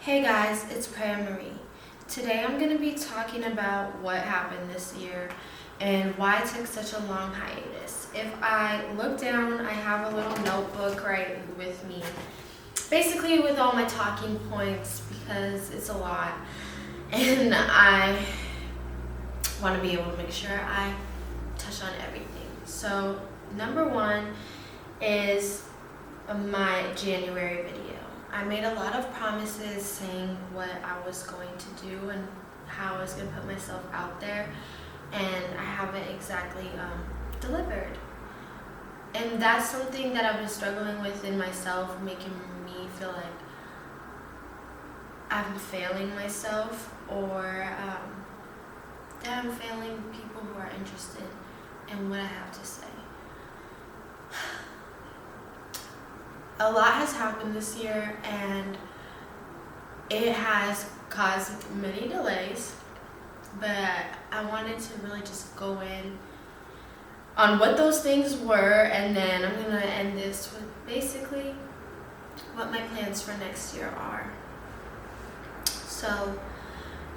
Hey guys, it's Prayer Marie. Today I'm going to be talking about what happened this year and why I took such a long hiatus. If I look down, I have a little notebook right with me, basically with all my talking points because it's a lot and I want to be able to make sure I touch on everything. So, number one is my January video. I made a lot of promises saying what I was going to do and how I was going to put myself out there, and I haven't exactly delivered. And that's something that I've been struggling with in myself, making me feel like I'm failing myself or that I'm failing people who are interested in what I have to say. A lot has happened this year and it has caused many delays, but I wanted to really just go in on what those things were, and then I'm going to end this with basically what my plans for next year are. So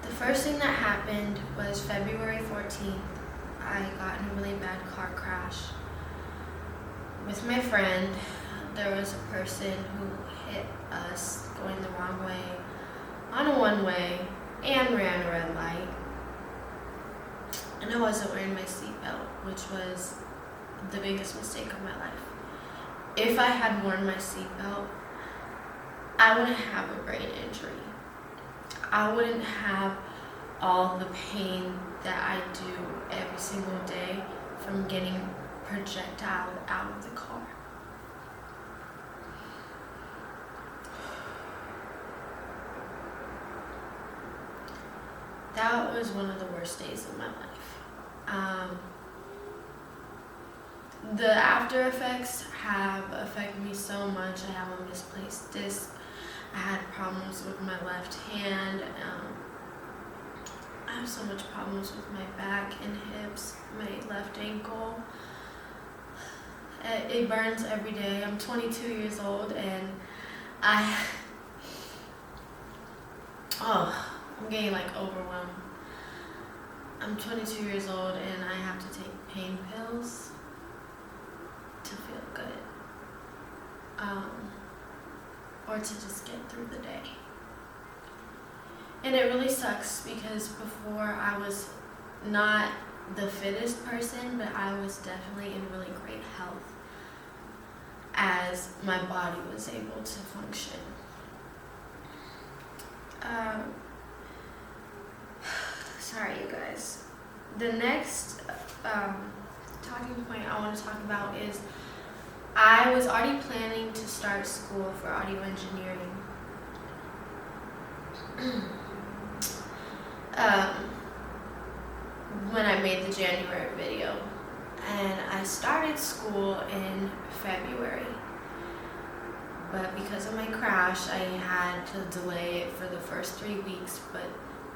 the first thing that happened was February 14th. I got in a really bad car crash with my friend. There was a person who hit us going the wrong way on a one-way and ran a red light. And I wasn't wearing my seatbelt, which was the biggest mistake of my life. If I had worn my seatbelt, I wouldn't have a brain injury. I wouldn't have all the pain that I do every single day from getting projectile out of the car. That was one of the worst days of my life. The after effects have affected me so much. I have a misplaced disc. I had problems with my left hand. I have so much problems with my back and hips, my left ankle. It burns every day. I'm 22 years old and I'm getting overwhelmed. I'm 22 years old and I have to take pain pills to feel good. Or to just get through the day. And it really sucks because before I was not the fittest person, but I was definitely in really great health as my body was able to function. Sorry, you guys. The next talking point I want to talk about is I was already planning to start school for audio engineering. When I made the January video. And I started school in February. But because of my crash, I had to delay it for the first 3 weeks. But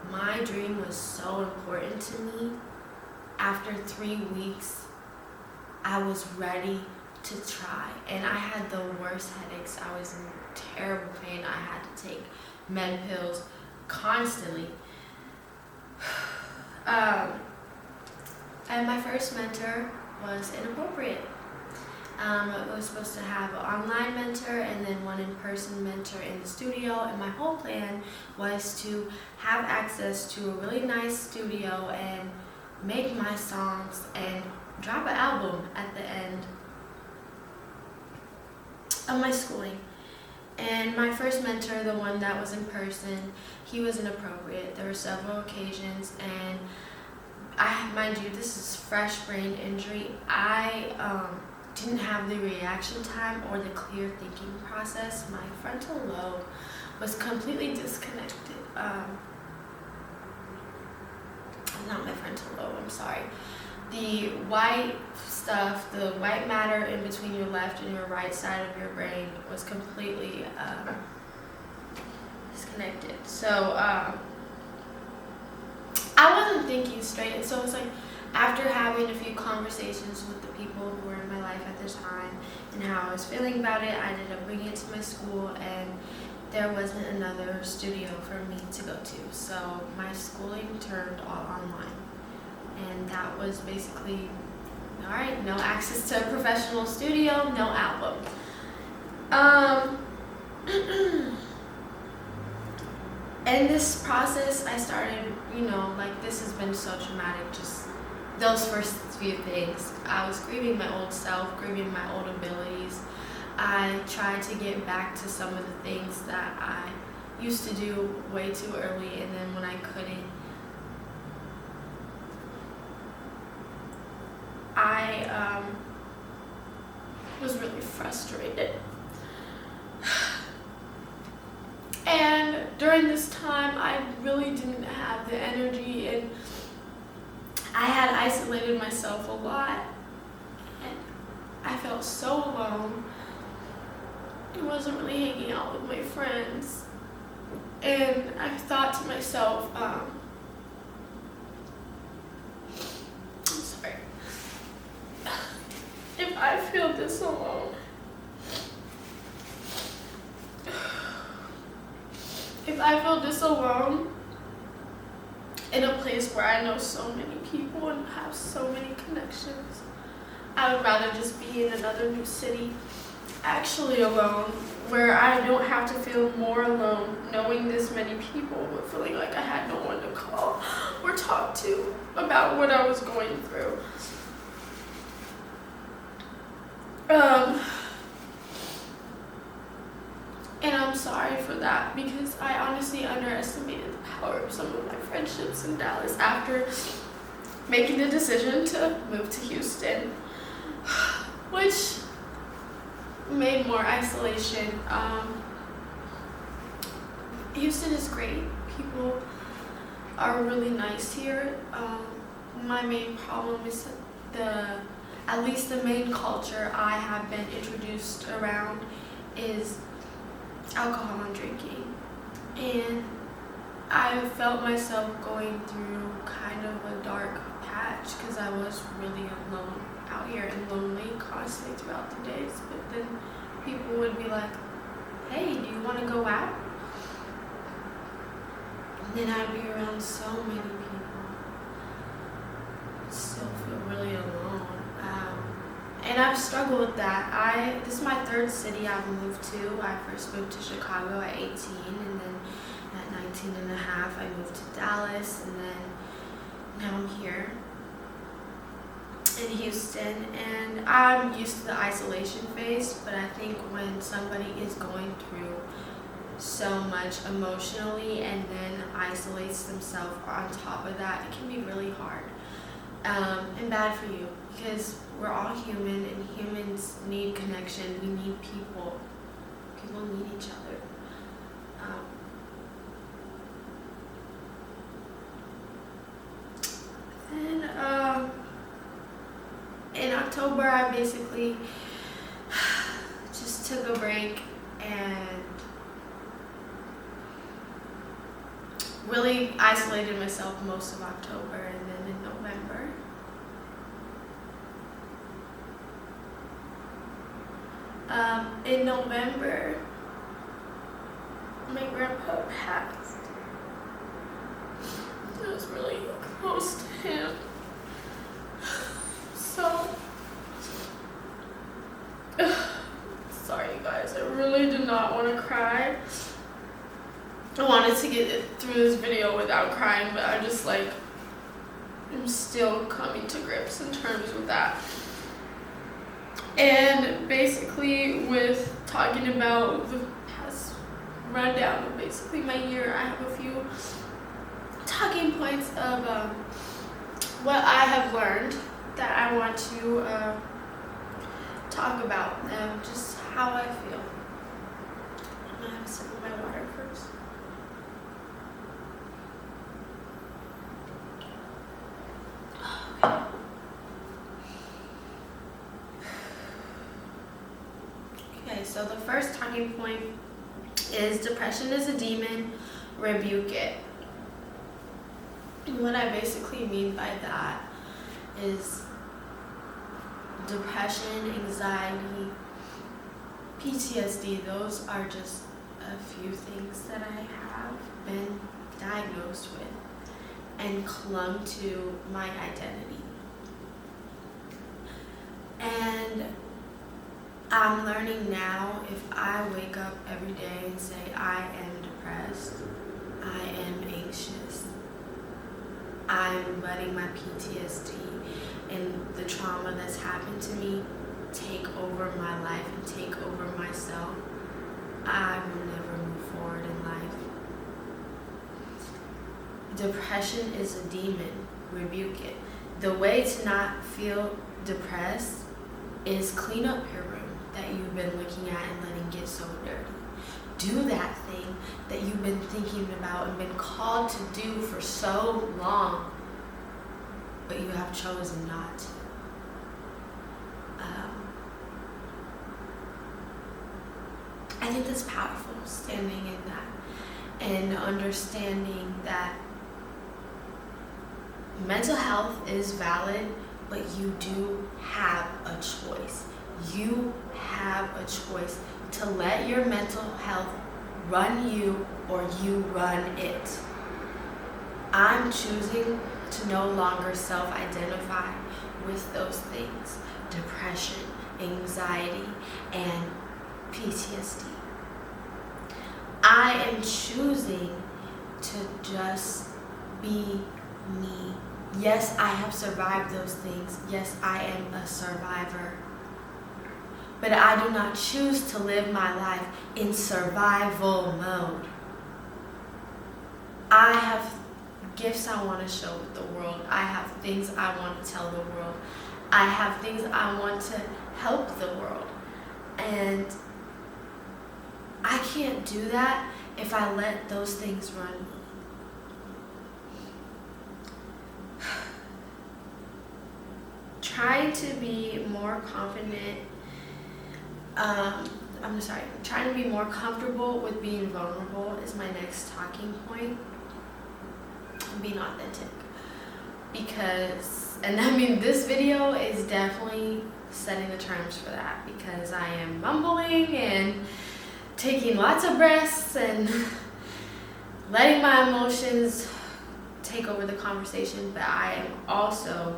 my dream was so important to me. After 3 weeks, I was ready to try. And I had the worst headaches. I was in terrible pain. I had to take med pills constantly. And my first mentor was inappropriate. I was supposed to have an online mentor and then one in-person mentor in the studio, and my whole plan was to have access to a really nice studio and make my songs and drop an album at the end of my schooling. And my first mentor, the one that was in person, he was inappropriate. There were several occasions, and mind you, this is fresh brain injury. I didn't have the reaction time or the clear thinking process. My frontal lobe was completely disconnected. Not my frontal lobe, I'm sorry. The white stuff, the white matter in between your left and your right side of your brain was completely disconnected. So I wasn't thinking straight, and so it's after having a few conversations with the people who were in my life at the time and how I was feeling about it, I ended up bringing it to my school, and there wasn't another studio for me to go to. So my schooling turned all online. And that was basically, all right, no access to a professional studio, no album. In this process, I started, like this has been so traumatic, just those first few things. I was grieving my old self, grieving my old abilities. I tried to get back to some of the things that I used to do way too early, and then when I couldn't, I was really frustrated. And during this time, I really didn't have the energy, and I had isolated myself a lot, and I felt so alone. I wasn't really hanging out with my friends, and I thought to myself, I'm sorry, if I feel this alone, if I feel this alone in a place where I know so many people and have so many connections, I would rather just be in another new city, actually alone, where I don't have to feel more alone knowing this many people, but feeling like I had no one to call or talk to about what I was going through. And I'm sorry for that, because I honestly underestimated the power of some of my friendships in Dallas after making the decision to move to Houston, which made more isolation. Houston is great. People are really nice here. My main problem is at least the main culture I have been introduced around is alcohol and drinking. And I felt myself going through kind of a dark patch because I was really alone out here and lonely constantly throughout the days. But then people would be like, hey, do you want to go out? And then I'd be around so many people. I'd still feel really alone. And I've struggled with that. This is my third city I've moved to. I first moved to Chicago at 18, and then at 19 and a half I moved to Dallas, and then now I'm here in Houston. And I'm used to the isolation phase, but I think when somebody is going through so much emotionally and then isolates themselves on top of that, it can be really hard and bad for you, because we're all human and humans need connection. We need people. People need each other. Then in October, I basically just took a break and really isolated myself most of October, and then in November, my grandpa passed. I was really close to him. So, sorry guys, I really did not want to cry. I wanted to get through this video without crying, but I'm still coming to grips in terms with that. And basically, with talking about the past rundown of basically my year, I have a few talking points of what I have learned that I want to talk about, just how I feel. I'm gonna have a sip of my water first. Okay, so the first talking point is depression is a demon, rebuke it. And what I basically mean by that is depression, anxiety, PTSD, those are just a few things that I have been diagnosed with and clung to my identity. And I'm learning now, if I wake up every day and say I am depressed, I am anxious, I'm letting my PTSD and the trauma that's happened to me take over my life and take over myself, I will never move forward in life. Depression is a demon. Rebuke it. The way to not feel depressed is clean up your room that you've been looking at and letting get so dirty. Do that thing that you've been thinking about and been called to do for so long, but you have chosen not to. I think that's powerful, standing in that and understanding that mental health is valid, but you do have a choice. You have a choice to let your mental health run you or you run it. I'm choosing to no longer self-identify with those things: depression, anxiety, and PTSD. I am choosing to just be me. Yes, I have survived those things. Yes, I am a survivor. But I do not choose to live my life in survival mode. I have gifts I want to show with the world. I have things I want to tell the world. I have things I want to help the world. And I can't do that if I let those things run me. Trying to be more confident, trying to be more comfortable with being vulnerable is my next talking point. Being authentic. This video is definitely setting the terms for that, because I am mumbling and taking lots of breaths and letting my emotions take over the conversation, but I am also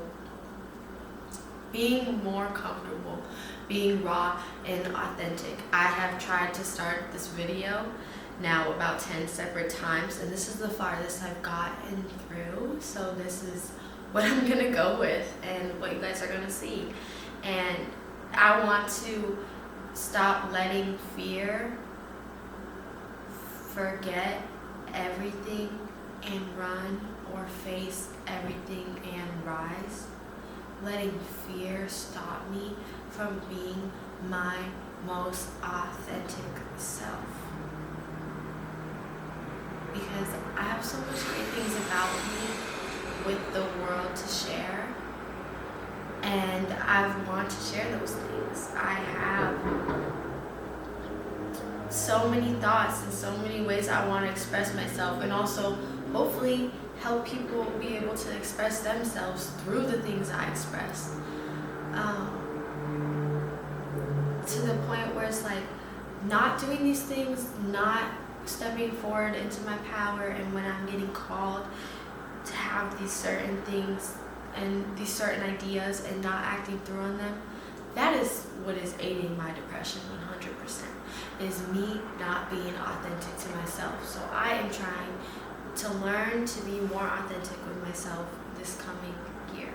being more comfortable, being raw and authentic. I have tried to start this video now about 10 separate times, and this is the farthest I've gotten through, so this is what I'm gonna go with and what you guys are gonna see. And I want to stop letting fear forget everything and run, or face everything and rise. Letting fear stop me from being my most authentic self. Because I have so much great things about me with the world to share, and I want to share those things. I have so many thoughts and so many ways I want to express myself, and also hopefully help people be able to express themselves through the things I express. To the point where it's like, not doing these things, not stepping forward into my power, and when I'm getting called to have these certain things and these certain ideas and not acting through on them, that is what is aiding my depression 100%, is me not being authentic to myself. So I am trying to learn to be more authentic with myself this coming year.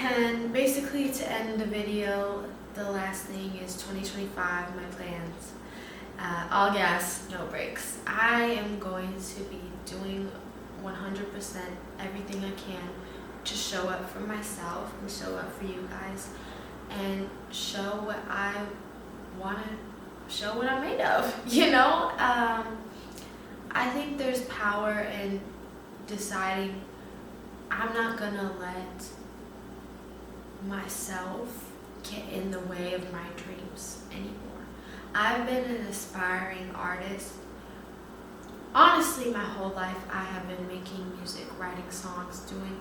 And basically, to end the video, the last thing is 2025, my plans. All gas, no brakes. I am going to be doing 100% everything I can to show up for myself and show up for you guys and show what I want to show, what I'm made of, you know? I think there's power in deciding I'm not gonna let myself get in the way of my dreams anymore. I've been an aspiring artist. Honestly, my whole life I have been making music, writing songs, doing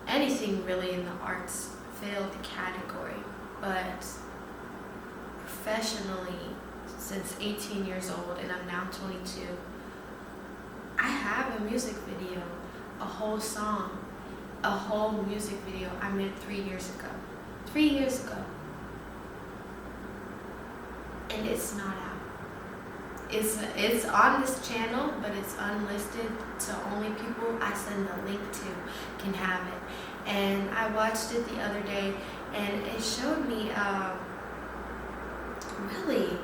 anything really in the arts field category. But professionally, since 18 years old, and I'm now 22. I have a music video, a whole song, a whole music video I made 3 years ago. 3 years ago. And it's not out. It's on this channel, but it's unlisted, so only people I send the link to can have it. And I watched it the other day, and it showed me really,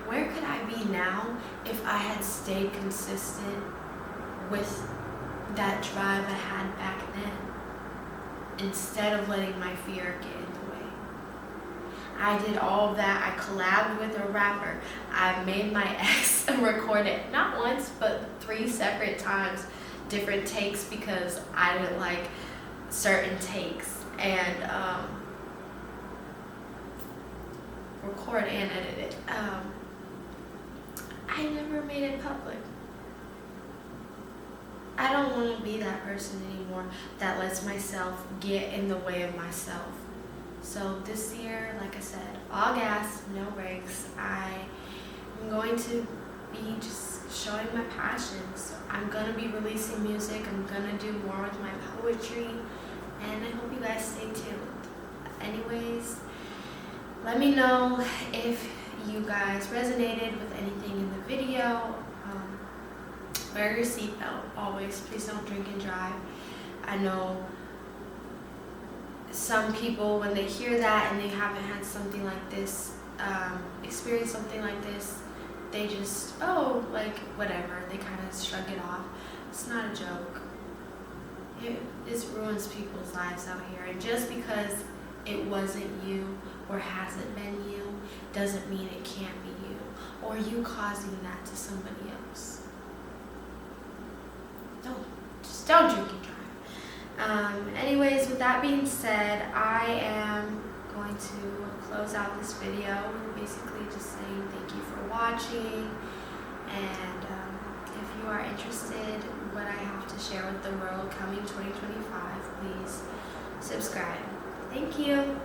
where could I be now if I had stayed consistent with that drive I had back then, instead of letting my fear get in the way. I did all of that. I collabed with a rapper. I made my ex record it, not once, but 3 separate times, different takes, because I didn't like certain takes, and record and edit it. I never made it public. I don't want to be that person anymore that lets myself get in the way of myself. So this year, like I said, all gas, no brakes. I'm going to be just showing my passion. So I'm going to be releasing music. I'm going to do more with my poetry. And I hope you guys stay tuned. Anyways, let me know if you guys resonated with anything in the video. Wear your seatbelt always. Please don't drink and drive. I know some people, when they hear that and they haven't had something like this, experience something like this, they just, oh, like, whatever. They kind of shrug it off. It's not a joke. It ruins people's lives out here. And just because it wasn't you or hasn't been you doesn't mean it can't be you, or you causing that to somebody else. Don't drink and drive. Anyways, with that being said, I am going to close out this video. Basically just saying thank you for watching, and if you are interested in what I have to share with the world coming 2025, please subscribe. Thank you.